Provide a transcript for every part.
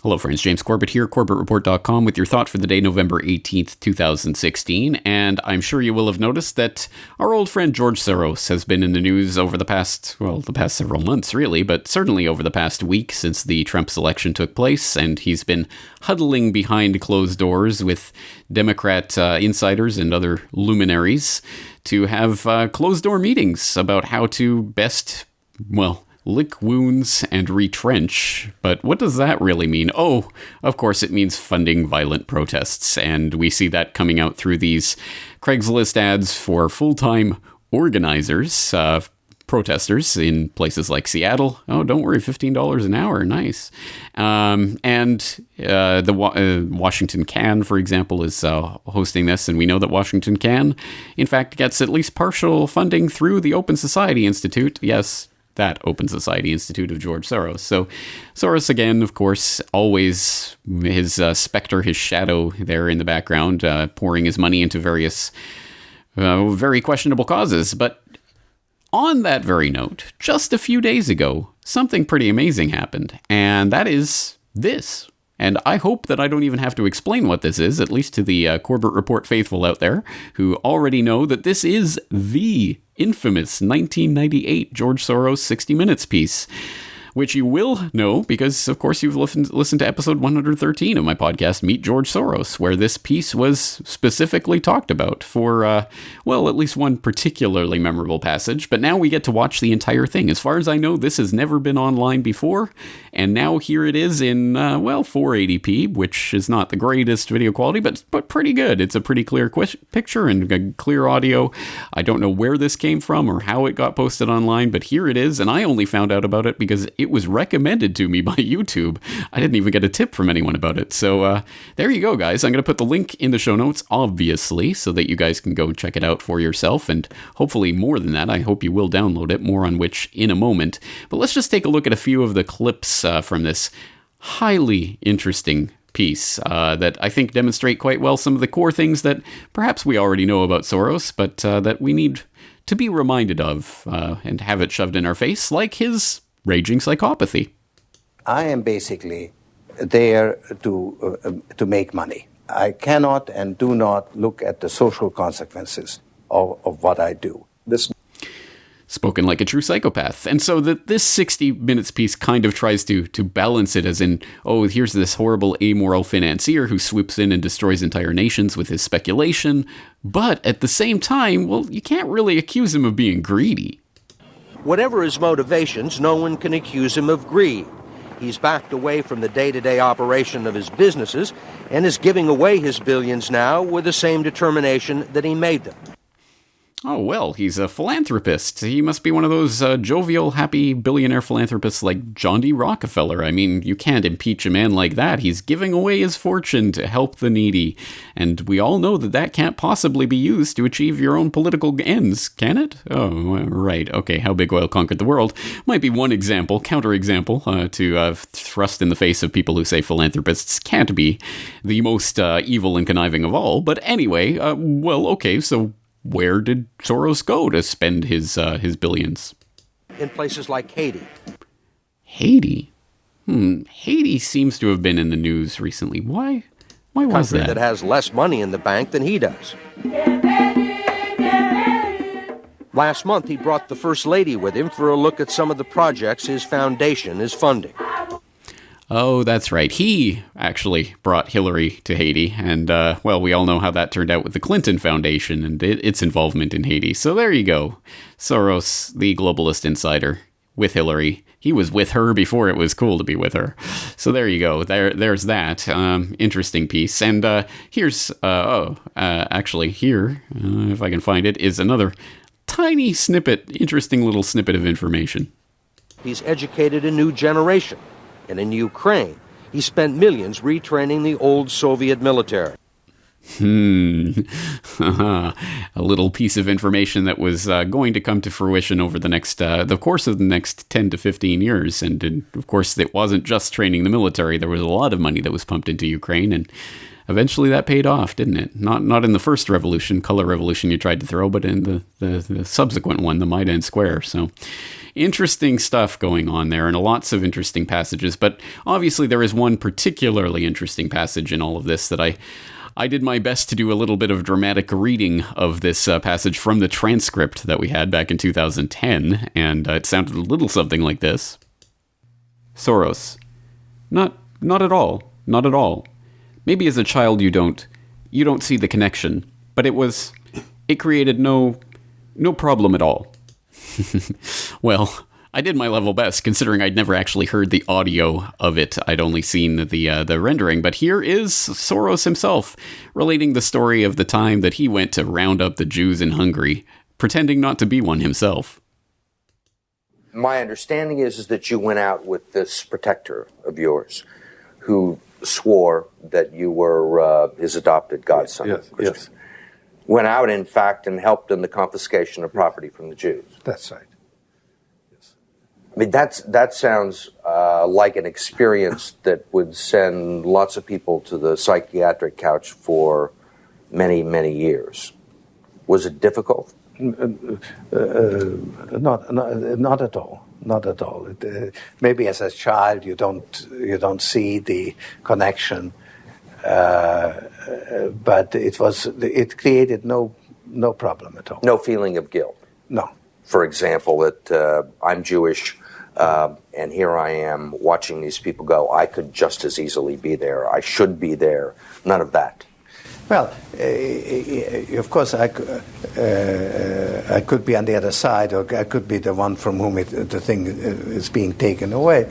Hello friends, James Corbett here, CorbettReport.com with your thought for the day, November 18th, 2016, and I'm sure you will have noticed that our old friend George Soros has been in the news over the past several months really, but certainly over the past week since the Trump election took place, and he's been huddling behind closed doors with Democrat insiders and other luminaries to have closed-door meetings about how to best, lick wounds and retrench. But what does that really mean? Oh, of course it means funding violent protests. And we see that coming out through these Craigslist ads for full-time organizers, protesters in places like Seattle. Oh, don't worry, $15 an hour. Nice. The Washington Can, for example, is hosting this. And we know that Washington Can, in fact, gets at least partial funding through the Open Society Institute. Yes, that Open Society Institute of George Soros. So Soros, again, of course, always his specter, his shadow there in the background, pouring his money into various very questionable causes. But on that very note, just a few days ago, something pretty amazing happened, and that is this. And I hope that I don't even have to explain what this is, at least to the Corbett Report faithful out there, who already know that this is the infamous 1998 George Soros 60 Minutes piece, which you will know because, of course, you've listened to episode 113 of my podcast, Meet George Soros, where this piece was specifically talked about for, at least one particularly memorable passage. But now we get to watch the entire thing. As far as I know, this has never been online before, and now here it is in, 480p, which is not the greatest video quality, but pretty good. It's a pretty clear picture and clear audio. I don't know where this came from or how it got posted online, but here it is, and I only found out about it because it was recommended to me by YouTube. I didn't even get a tip from anyone about it. So there you go, guys. I'm going to put the link in the show notes, obviously, so that you guys can go check it out for yourself. And hopefully more than that, I hope you will download it, more on which in a moment. But let's just take a look at a few of the clips from this highly interesting piece that I think demonstrate quite well some of the core things that perhaps we already know about Soros, but that we need to be reminded of and have it shoved in our face, like his raging psychopathy. I am basically there to make money. I cannot and do not look at the social consequences of what I do. Spoken like a true psychopath. And so this 60 Minutes piece kind of tries to balance it as in, oh, here's this horrible amoral financier who swoops in and destroys entire nations with his speculation. But at the same time, you can't really accuse him of being greedy. Whatever his motivations, no one can accuse him of greed. He's backed away from the day-to-day operation of his businesses and is giving away his billions now with the same determination that he made them. Oh, well, he's a philanthropist. He must be one of those jovial, happy billionaire philanthropists like John D. Rockefeller. I mean, you can't impeach a man like that. He's giving away his fortune to help the needy. And we all know that can't possibly be used to achieve your own political ends, can it? Oh, right. Okay, how big oil conquered the world might be one example, counterexample, to thrust in the face of people who say philanthropists can't be the most evil and conniving of all. But anyway, okay, so where did Soros go to spend his billions? In places like Haiti. Haiti? Haiti seems to have been in the news recently. Why was that? A country that has less money in the bank than he does. Last month, he brought the First Lady with him for a look at some of the projects his foundation is funding. Oh, that's right. He actually brought Hillary to Haiti, and, we all know how that turned out with the Clinton Foundation and its involvement in Haiti. So there you go. Soros, the globalist insider, with Hillary. He was with her before it was cool to be with her. So there you go. There's that. Interesting piece. And here's, actually here, if I can find it, is another tiny snippet, interesting little snippet of information. He's educated a new generation. And in Ukraine, he spent millions retraining the old Soviet military. A little piece of information that was going to come to fruition over the course of the next 10 to 15 years. And of course, it wasn't just training the military. There was a lot of money that was pumped into Ukraine. And eventually that paid off, didn't it? Not in the first revolution, color revolution you tried to throw, but in the subsequent one, the Maidan Square. So interesting stuff going on there, and lots of interesting passages. But obviously there is one particularly interesting passage in all of this that I did my best to do a little bit of dramatic reading of this passage from the transcript that we had back in 2010, and it sounded a little something like this. Soros. Not at all. Not at all. Maybe as a child you don't see the connection, but it created no problem at all. Well, I did my level best, considering I'd never actually heard the audio of it. I'd only seen the rendering. But here is Soros himself relating the story of the time that he went to round up the Jews in Hungary, pretending not to be one himself. My understanding is that you went out with this protector of yours who swore that you were his adopted godson. Yes. Went out, in fact, and helped in the confiscation of property from the Jews. That's right. I mean, that sounds like an experience that would send lots of people to the psychiatric couch for many, many years. Was it difficult? Not at all. Not at all. Maybe as a child you don't see the connection, but it created no problem at all. No feeling of guilt. No. For example, that I'm Jewish, and here I am watching these people go. I could just as easily be there. I should be there. None of that. Well, of course, I could be on the other side, or I could be the one from whom the thing is being taken away.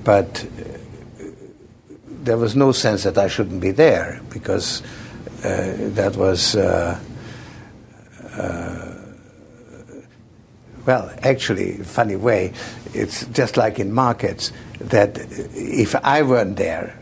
But there was no sense that I shouldn't be there, because that was... well, actually, funny way, it's just like in markets, that if I weren't there,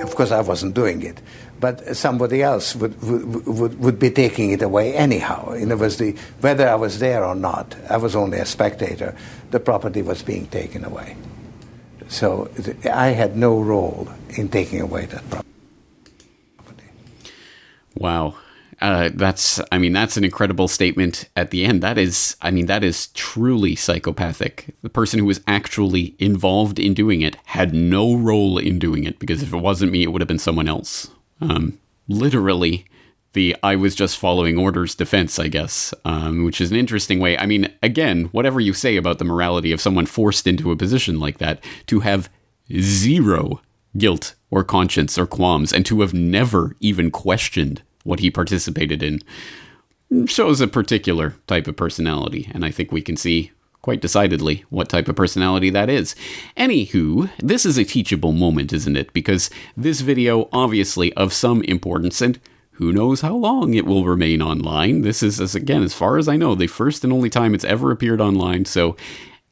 of course I wasn't doing it, but somebody else would be taking it away anyhow. In other words, whether I was there or not, I was only a spectator, the property was being taken away. So I had no role in taking away that property. Wow. That's an incredible statement at the end. That is truly psychopathic. The person who was actually involved in doing it had no role in doing it, because if it wasn't me, it would have been someone else. Literally, I was just following orders defense, I guess, which is an interesting way. I mean, again, whatever you say about the morality of someone forced into a position like that, to have zero guilt or conscience or qualms, and to have never even questioned what he participated in, shows a particular type of personality, and I think we can see quite decidedly what type of personality that is. Anywho, this is a teachable moment, isn't it? Because this video, obviously of some importance, and who knows how long it will remain online. This is, as far as I know, the first and only time it's ever appeared online, so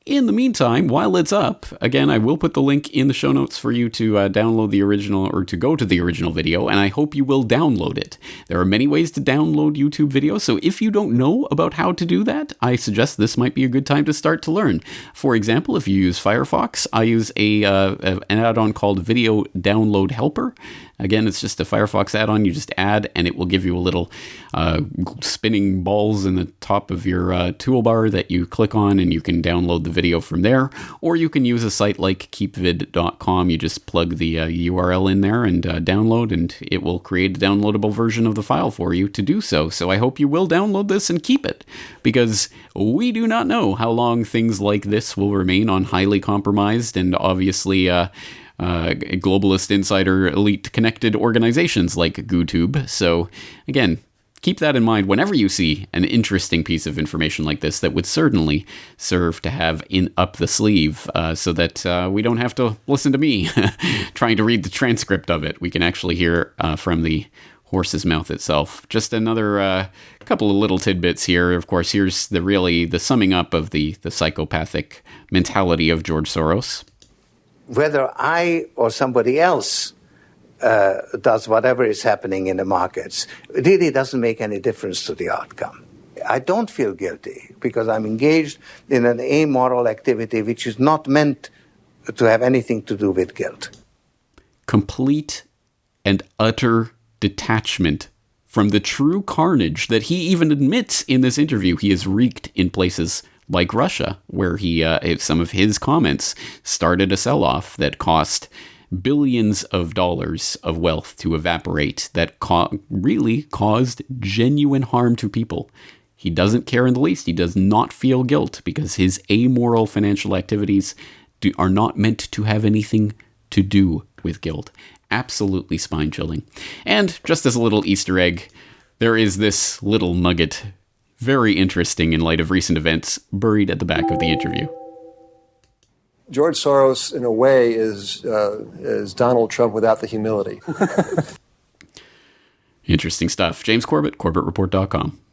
in the meantime, while it's up, again, I will put the link in the show notes for you to download the original, or to go to the original video, and I hope you will download it. There are many ways to download YouTube videos, so if you don't know about how to do that, I suggest this might be a good time to start to learn. For example, if you use Firefox, I use an add-on called Video Download Helper. Again, it's just a Firefox add-on you just add, and it will give you a little spinning balls in the top of your toolbar that you click on, and you can download the video from there. Or you can use a site like keepvid.com. You just plug the URL in there and download, and it will create a downloadable version of the file for you to do so. So I hope you will download this and keep it, because we do not know how long things like this will remain on highly compromised and obviously globalist insider elite connected organizations like GooTube. So again, keep that in mind whenever you see an interesting piece of information like this that would certainly serve to have up the sleeve, so that we don't have to listen to me trying to read the transcript of it. We can actually hear from the horse's mouth itself. Just another couple of little tidbits here. Of course, here's the summing up of the psychopathic mentality of George Soros. Whether I or somebody else does whatever is happening in the markets, it really doesn't make any difference to the outcome. I don't feel guilty because I'm engaged in an amoral activity which is not meant to have anything to do with guilt. Complete and utter detachment from the true carnage that he even admits in this interview he has wreaked in places like Russia, where some of his comments started a sell-off that cost billions of dollars of wealth to evaporate, that really caused genuine harm to people. He doesn't care in the least. He does not feel guilt because his amoral financial activities are not meant to have anything to do with guilt. Absolutely spine-chilling. And just as a little Easter egg, there is this little nugget, very interesting in light of recent events, buried at the back of the interview. George Soros, in a way, is Donald Trump without the humility. Interesting stuff. James Corbett, CorbettReport.com.